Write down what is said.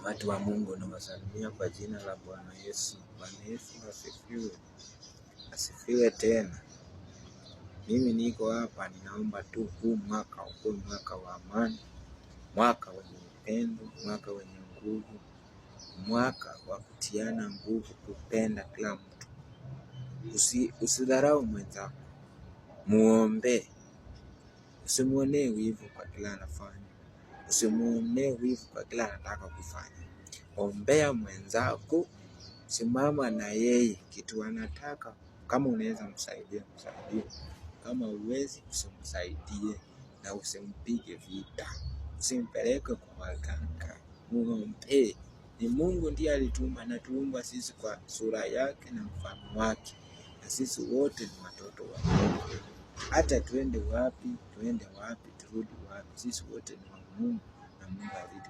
Watu wa Mungu, nawasalimia kwa jina la Bwana Yesu. Bwana Yesu asifiwe. Asifiwe tena. Mimi niko hapa, ninaomba tu huu mwaka ukuwe mwaka wa amani, mwaka wenye upendo, mwaka wenye nguvu, mwaka wa kutiana nguvu, kupenda kila mtu. Usidharau mwenzako, muombe. Usimuonee wivu kwa kila anafanya, usimuonee wivu kwa kila anataka kufanya. Ombea mwenzako, simama na yeye kitu anataka. Kama unaweza msaidia, msaidie. Kama huwezi, usimsaidie na usimpige vita. Usimpeleke kwa waganga. Muombe. Ni Mungu ndiye alituma, na tuumba sisi kwa sura yake na mfano wake. Na sisi wote ni watoto wa Mungu. Hata tuende wapi, turudi wapi, sisi wote ni wa Mungu, na Mungu azidi